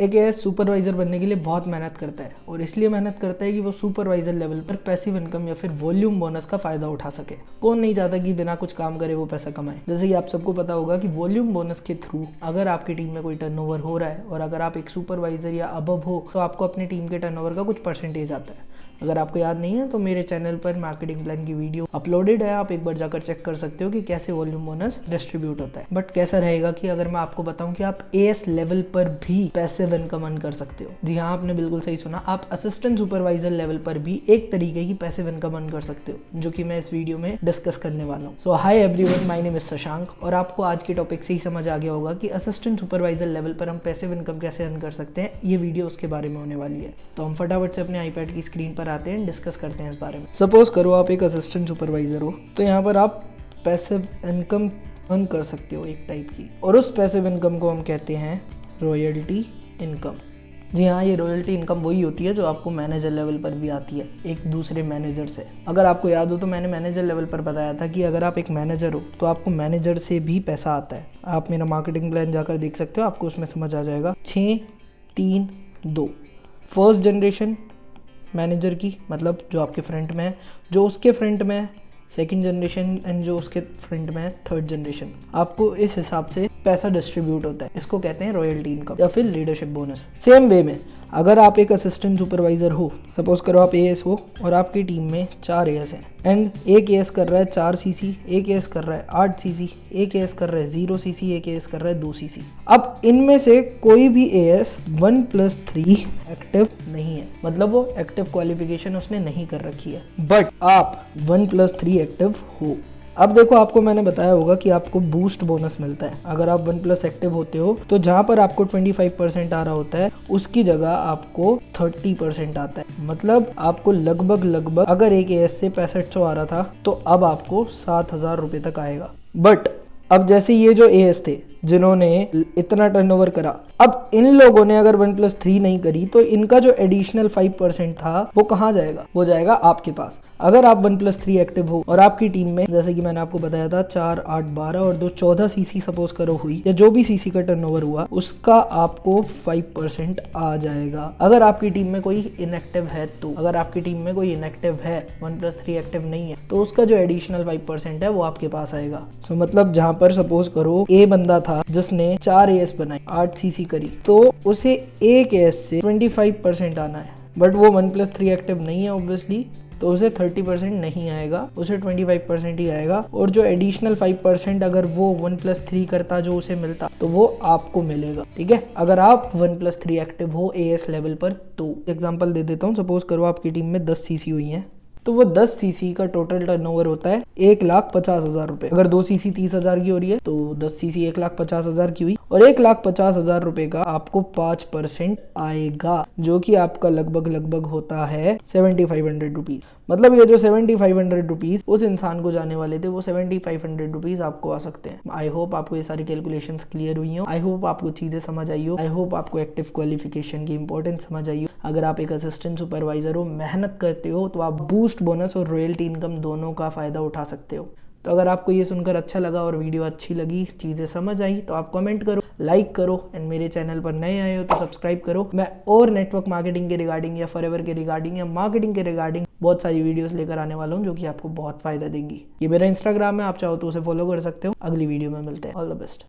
एक as supervisor बनने के लिए बहुत मेहनत करता है और इसलिए मेहनत करता है कि वो सुपरवाइजर लेवल पर पैसिव इनकम या फिर वॉल्यूम बोनस का फायदा उठा सके। कौन नहीं चाहता कि बिना कुछ काम करे वो पैसा कमाए। जैसे कि आप सबको पता होगा कि वॉल्यूम बोनस के थ्रू अगर आपकी टीम में कोई टर्नओवर हो रहा है और अगर आप एक सुपरवाइजर या अबव हो तो आपको अपनी टीम के टर्नओवर का कुछ परसेंटेज आता है। अगर आपको याद नहीं है तो मेरे चैनल पर मार्केटिंग प्लान की वीडियो अपलोडेड है, आप एक बार जाकर चेक कर सकते हो कि कैसे वॉल्यूम बोनस डिस्ट्रीब्यूट होता है। बट कैसा रहेगा कि अगर मैं आपको बताऊं कि आप एएस लेवल पर भी पैसिव इनकम अर्न कर सकते हो। जी हाँ, आपने बिल्कुल सही सुना, आप असिस्टेंट सुपरवाइजर लेवल पर भी एक तरीके की पैसिव इनकम अर्न कर सकते हो, जो कि मैं इस वीडियो में डिस्कस करने वाला हूँ। So hi everyone, my name is Shashank और आपको आज के टॉपिक से ही समझ आ गया होगा कि असिस्टेंट सुपरवाइजर लेवल पर हम पैसिव इनकम कैसे अर्न कर सकते हैं। ये वीडियो उसके बारे में होने वाली है। तो हम फटाफट से अपने आईपैड की स्क्रीन पर आते हैं, डिस्कस करते हैं इस बारे में। सपोज करो आप एक असिस्टेंट सुपरवाइजर हो, तो यहाँ पर आप पैसिव इनकम अर्न कर सकते हो एक टाइप की, और उस पैसिव इनकम को हम कहते हैं रॉयल्टी इनकम। जी हाँ, ये रॉयल्टी इनकम वही होती है जो आपको मैनेजर लेवल पर भी आती है एक दूसरे मैनेजर से। अगर आपको याद हो तो मैंने मैनेजर लेवल पर बताया था कि अगर आप एक मैनेजर हो तो आपको मैनेजर से भी पैसा आता है। आप मेरा मार्केटिंग प्लान जाकर देख सकते हो, आपको उसमें समझ आ जाएगा। 6, 3, 2 फर्स्ट जनरेशन मैनेजर की, मतलब जो आपके फ्रंट में है, जो उसके फ्रंट में है सेकंड जनरेशन, एंड जो उसके फ्रंट में है थर्ड जनरेशन। आपको इस हिसाब से पैसा डिस्ट्रीब्यूट होता है। इसको कहते हैं रॉयल्टी इनकम या फिर लीडरशिप बोनस। सेम वे में अगर आप एक असिस्टेंट सुपरवाइजर हो, सपोज करो आप एएस हो और आपकी टीम में 4 एएस हैं, एंड एक एएस कर रहा है 4 सीसी, एक एएस कर रहा है 8 सीसी, एक एएस कर रहा है 0 सीसी, एक एएस कर रहा है 2 सीसी। अब इनमें से कोई भी एएस 1+3 एक्टिव नहीं है, मतलब वो एक्टिव क्वालिफिकेशन उसने नहीं कर रखी है, बट आप 1+3 एक्टिव हो। अब देखो, आपको मैंने बताया होगा कि आपको बूस्ट बोनस मिलता है अगर आप 1+ एक्टिव होते हो। तो जहां पर आपको 25% आ रहा होता है उसकी जगह आपको 30% आता है। मतलब आपको लगभग अगर एक एएस से 6500 आ रहा था तो अब आपको 7000 रुपये तक आएगा। बट अब जैसे ये जो एएस थे जिन्होंने इतना टर्नओवर करा, अब इन लोगों ने अगर 1+3 नहीं करी तो इनका जो एडिशनल 5% था वो कहाँ जाएगा? वो जाएगा आपके पास। अगर आप 1+3 एक्टिव हो और आपकी टीम में, जैसे कि मैंने आपको बताया था, 4, 8, 12 और 2 14 सीसी सपोज करो हुई, या जो भी सीसी का टर्नओवर हुआ उसका आपको 5% आ जाएगा। अगर आपकी टीम में कोई इनएक्टिव है तो, अगर आपकी टीम में कोई इनएक्टिव है, 1+3 एक्टिव नहीं है, तो उसका जो एडिशनल 5% है वो आपके पास आएगा। सो मतलब जहां पर सपोज करो ए बंदा था जिसने 4 एएस बनाई, 8 सीसी करी, तो उसे एक एएस से 25% आना है, बट वो 1+3 एक्टिव नहीं है ऑब्वियसली, तो उसे 30% नहीं आएगा, उसे 25% ही आएगा। और जो एडिशनल 5% अगर वो 1+3 करता जो उसे मिलता तो वो आपको मिलेगा। ठीक है, अगर आप 1+3 एक्टिव हो एएस लेवल पर। तो एग्जांपल दे देता हूँ, सपोज करो आपकी टीम में 10 सीसी हुई हैं, तो वो 10 सीसी का टोटल टर्नओवर होता है 1,50,000 रुपए। अगर 2 सीसी 30,000 की हो रही है तो 10 सीसी 1,50,000 की हुई, और 1,50,000 रुपए का आपको 5% आएगा, जो कि आपका लगभग होता है 7,500 रुपीज। मतलब ये जो 7,500 रुपीज उस इंसान को जाने वाले थे, वो 7,500 रुपीज आपको आ सकते हैं। आई होप आपको ये सारी कैलकुलेशंस क्लियर हुई हो, आई होप आपको चीजें समझ आई हो, आई होप आपको एक्टिव क्वालिफिकेशन की इंपॉर्टेंस समझ आई हो। अगर आप एक असिस्टेंट सुपरवाइजर हो, मेहनत करते हो, तो आप बूस्ट बोनस और रॉयल्टी इनकम दोनों का फायदा उठा सकते हो। तो अगर आपको ये सुनकर अच्छा लगा और वीडियो अच्छी लगी, चीज़ें समझ आई, तो आप कमेंट करो, लाइक करो, एंड मेरे चैनल पर नए आए हो तो सब्सक्राइब करो। मैं और नेटवर्क मार्केटिंग के रिगार्डिंग या फॉरएवर के रिगार्डिंग या मार्केटिंग के रिगार्डिंग बहुत सारी वीडियोस लेकर आने वाला हूँ जो कि आपको बहुत फायदा देंगी। ये मेरा इंस्टाग्राम है, आप चाहो तो उसे फॉलो कर सकते हो। अगली वीडियो में मिलते हैं। All the best.